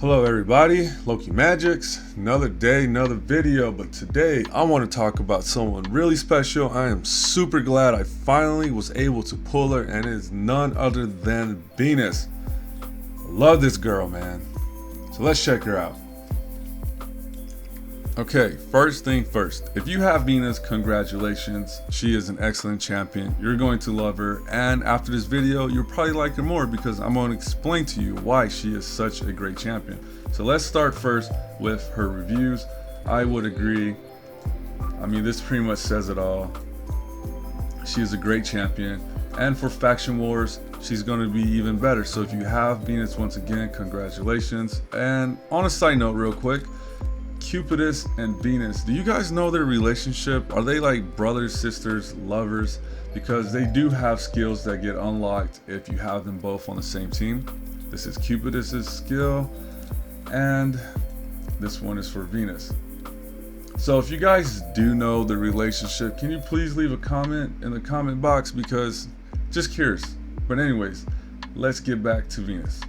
Hello everybody, Loki Magics, another day, another video, but today I want to talk about someone really special. I am super glad I finally was able to pull her, and it is none other than Venus. I love this girl, man. So let's check her out. Okay, first thing first, if you have Venus, congratulations. She is an excellent champion. You're going to love her, and after this video, you'll probably like her more because I'm going to explain to you why she is such a great champion. So let's start first with her reviews. I would agree. I mean, this pretty much says it all. She is a great champion, and for faction wars, she's going to be even better. So if you have Venus, once again, congratulations. And on a side note, real quick, Cupidus and Venus, do you guys know their relationship? Are they like brothers, sisters, lovers? Because they do have skills that get unlocked if you have them both on the same team. This is Cupidus's skill, and this one is for Venus. So if you guys do know the relationship, can you please leave a comment in the comment box, because just curious. But anyways, let's get back to Venus.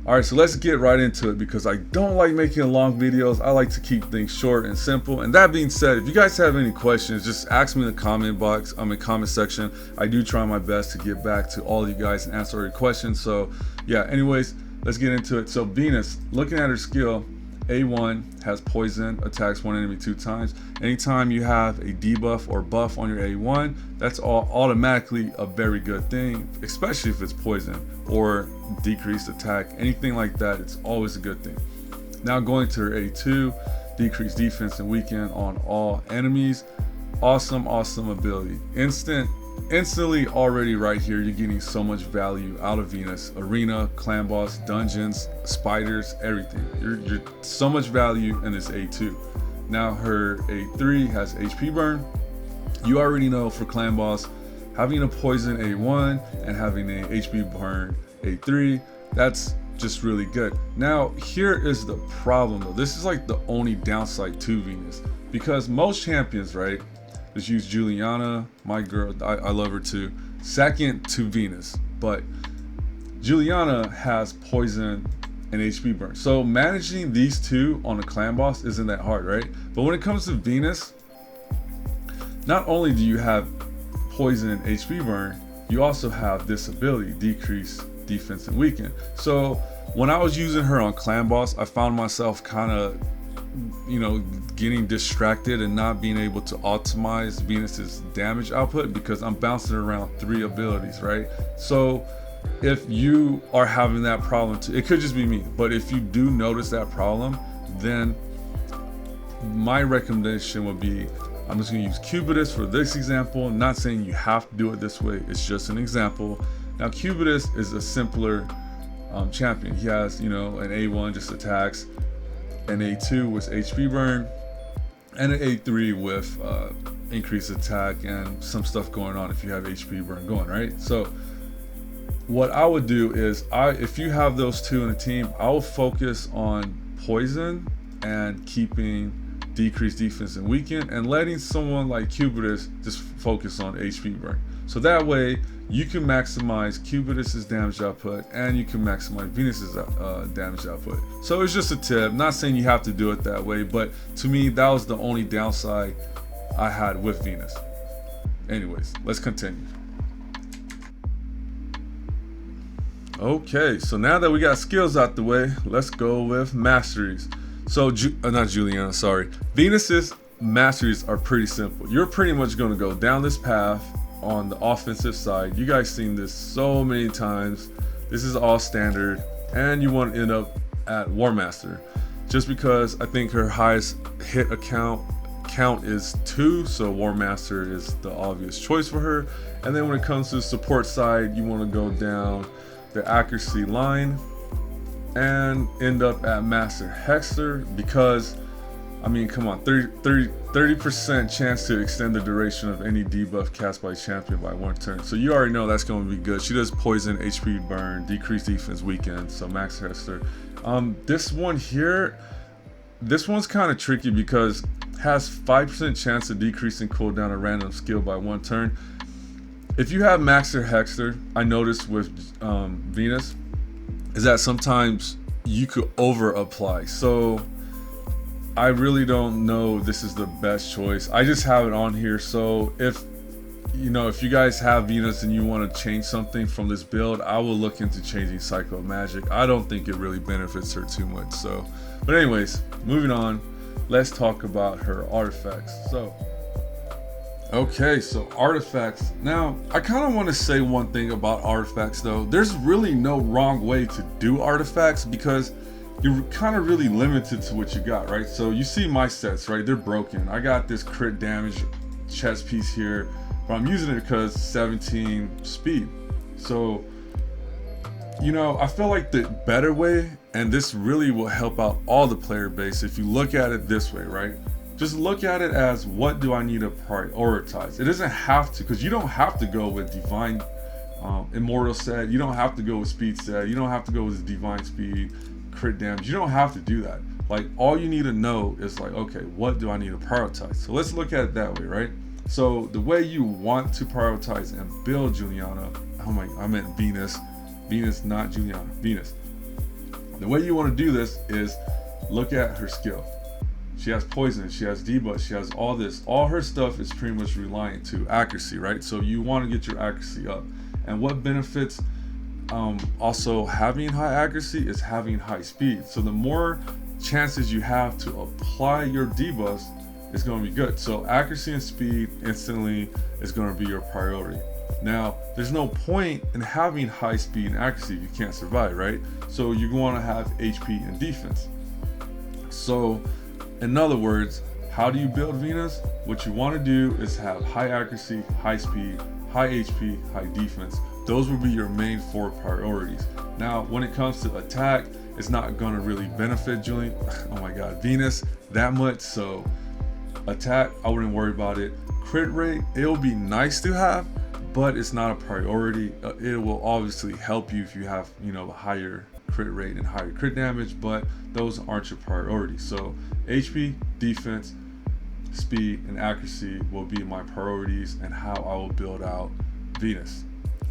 Alright, so let's get right into it because I don't like making long videos. I like to keep things short and simple. And that being said, if you guys have any questions, just ask me in the comment box, comment section. I do try my best to get back to all of you guys and answer your questions. So yeah, anyways, let's get into it. So Venus, looking at her skill, A1 has poison, attacks one enemy 2 times. Anytime you have a debuff or buff on your A1, that's all automatically a very good thing, especially if it's poison or decreased attack, anything like that. It's always a good thing. Now going to her A2, decreased defense and weaken on all enemies. Awesome ability. Instantly already right here, you're getting so much value out of Venus. Arena, clan boss, dungeons, spiders, everything. You're so much value in this A2. Now her A3 has HP burn. You already know for clan boss, having a poison A1 and having a HP burn A3, that's just really good. Now here is the problem though. This is like the only downside to Venus, because most champions, right? Let's use Juliana, my girl, I love her too. Second to Venus, but Juliana has poison and HP burn. So managing these two on a clan boss isn't that hard, right? But when it comes to Venus, not only do you have poison and HP burn, you also have this ability, decrease defense and weaken. So when I was using her on clan boss, I found myself kind of, getting distracted and not being able to optimize Venus's damage output because I'm bouncing around 3 abilities, right? So if you are having that problem too, it could just be me, but if you do notice that problem, then my recommendation would be, I'm just going to use Cupidus for this example. I'm not saying you have to do it this way, it's just an example. Now Cupidus is a simpler champion. He has, an A1 just attacks, an A2 with HP burn, and an A3 with increased attack and some stuff going on if you have HP burn going, right? So what I would do is, if you have those two in a team, I will focus on poison and keeping decreased defense and weaken, and letting someone like Cupidus just focus on HP burn. So that way you can maximize Cupidus's damage output and you can maximize Venus's damage output. So it's just a tip, not saying you have to do it that way, but to me that was the only downside I had with Venus. Anyways, let's continue. Okay, so now that we got skills out the way, let's go with masteries. So not Juliana, sorry. Venus's masteries are pretty simple. You're pretty much going to go down this path on the offensive side. You guys seen this so many times. This is all standard, and you want to end up at War Master, just because I think her highest hit count is 2, so War Master is the obvious choice for her. And then when it comes to the support side, you want to go down the accuracy line and end up at Master Hexter, because I mean, come on, 30% chance to extend the duration of any debuff cast by champion by 1 turn. So you already know that's going to be good. She does poison, HP burn, decreased defense, weaken, so Max Hexter. This one here, this one's kind of tricky because has 5% chance of decreasing cooldown a random skill by 1 turn. If you have Master Hexter, I noticed with Venus, is that sometimes you could over apply. So I really don't know this is the best choice. I just have it on here. So if you guys have Venus and you want to change something from this build, I will look into changing Cycle of Magic. I don't think it really benefits her too much. So, but anyways, moving on, let's talk about her artifacts. So, okay, so artifacts. Now, I kind of want to say one thing about artifacts though. There's really no wrong way to do artifacts because you're kind of really limited to what you got, right? So you see my sets, right? They're broken. I got this crit damage chest piece here, but I'm using it because 17 speed. So, I feel like the better way, and this really will help out all the player base if you look at it this way, right? Just look at it as, what do I need to prioritize? It doesn't have to, because you don't have to go with Divine Immortal set. You don't have to go with Speed set. You don't have to go with Divine Speed, crit damage. You don't have to do that. Like, all you need to know is like, okay, what do I need to prioritize? So let's look at it that way, right? So the way you want to prioritize and build Juliana, I meant Venus, not Juliana, Venus. The way you want to do this is look at her skill. She has poison, she has debuff, she has all this. All her stuff is pretty much reliant to accuracy, right? So you want to get your accuracy up. And what benefits also having high accuracy is having high speed. So the more chances you have to apply your debuffs, it's going to be good. So accuracy and speed instantly is going to be your priority. Now, there's no point in having high speed and accuracy if you can't survive, right? So you want to have HP and defense. So in other words, how do you build Venus? What you want to do is have high accuracy, high speed, high HP, high defense. Those will be your main 4 priorities. Now, when it comes to attack, it's not going to really benefit Venus that much. So attack, I wouldn't worry about it. Crit rate, it'll be nice to have, but it's not a priority. It will obviously help you if you have, a higher crit rate and higher crit damage, but those aren't your priorities. So HP, defense, speed, and accuracy will be my priorities and how I will build out Venus.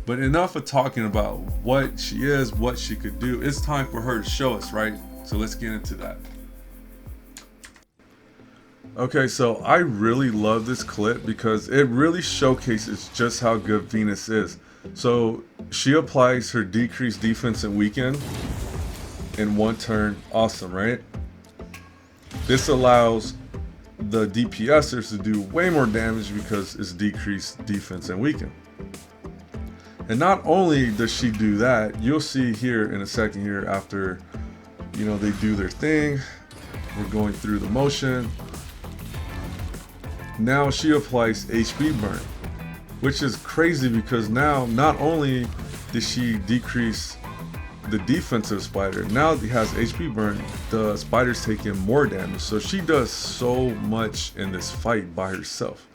But enough of talking about what she is, what she could do. It's time for her to show us, right? So let's get into that. Okay, so I really love this clip because it really showcases just how good Venus is. So she applies her decreased defense and weaken in one turn. Awesome, right? This allows the DPSers to do way more damage because it's decreased defense and weaken. And not only does she do that, you'll see here in a second here after, they do their thing. We're going through the motion. Now she applies HP burn, which is crazy because now not only did she decrease the defensive spider, now he has HP burn, the spider's taking more damage. So she does so much in this fight by herself.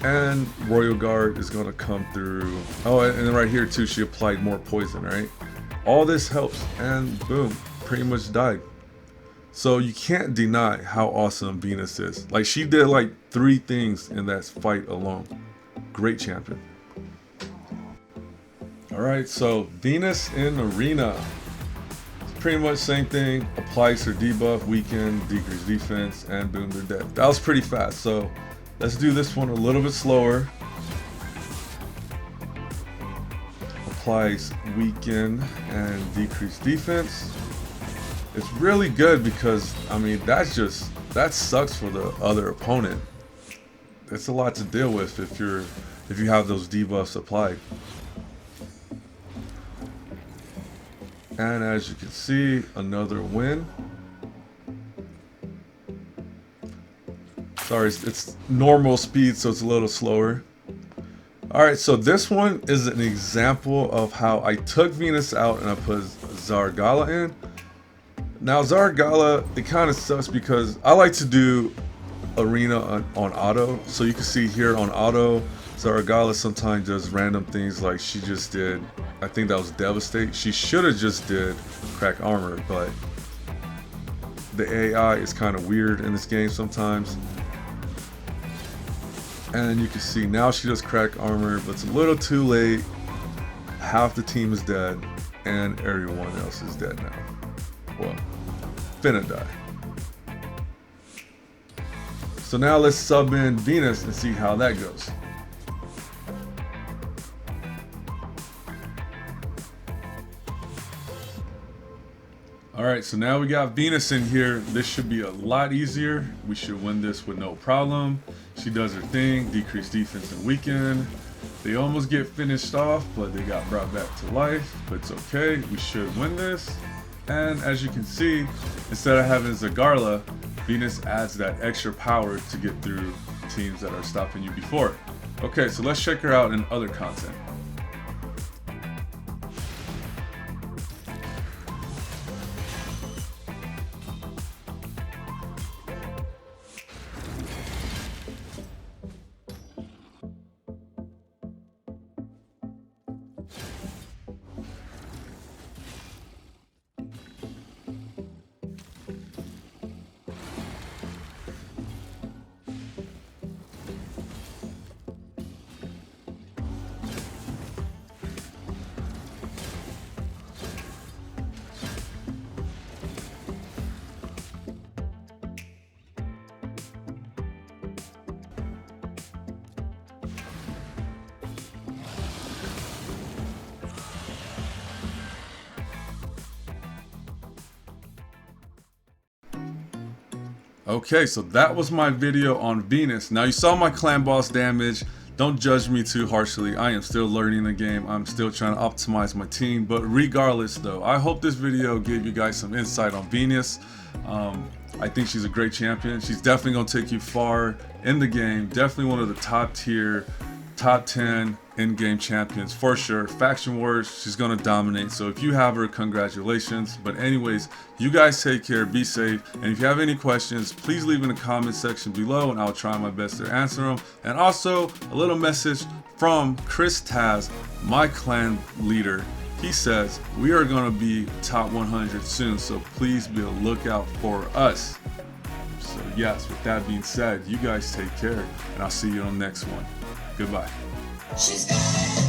And Royal Guard is going to come through. Oh, and then right here too, she applied more poison, right? All this helps, and boom, pretty much died. So you can't deny how awesome Venus is. Like, she did like 3 things in that fight alone. Great champion. Alright, so Venus in Arena. It's pretty much same thing. Applies her debuff, weaken, decrease defense, and boom, they're dead. That was pretty fast. So let's do this one a little bit slower. Applies weaken and decrease defense. It's really good because, that sucks for the other opponent. It's a lot to deal with if you have those debuffs applied. And as you can see, another win. Sorry, it's normal speed, so it's a little slower. Alright, so this one is an example of how I took Venus out and I put Zargala in. Now Zargala, it kind of sucks because I like to do Arena on auto. So you can see here on auto, Zargala sometimes does random things like she just did. I think that was Devastate. She should have just did Crack Armor, but the AI is kind of weird in this game sometimes. And you can see now she does Crack Armor, but it's a little too late. Half the team is dead. And everyone else is dead now. Well, finna die. So now let's sub in Venus and see how that goes. Alright, so now we got Venus in here. This should be a lot easier. We should win this with no problem. She does her thing, decrease defense and weaken. They almost get finished off, but they got brought back to life. But it's okay, we should win this. And as you can see, instead of having Zagarla, Venus adds that extra power to get through teams that are stopping you before. Okay, so let's check her out in other content. Okay, so that was my video on Venus. Now you saw my clan boss damage. Don't judge me too harshly. I am still learning the game. I'm still trying to optimize my team. But regardless though, I hope this video gave you guys some insight on Venus. I think she's a great champion. She's definitely gonna take you far in the game. Definitely one of the top tier, top 10 in-game champions for sure. Faction wars, she's gonna dominate. So if you have her, congratulations. But anyways, you guys take care, be safe. And if you have any questions, please leave in the comment section below and I'll try my best to answer them. And also a little message from Chris Taz, my clan leader. He says, we are gonna be top 100 soon, so please be on the lookout for us. So yes, with that being said, you guys take care and I'll see you on the next one. Goodbye. She's got it.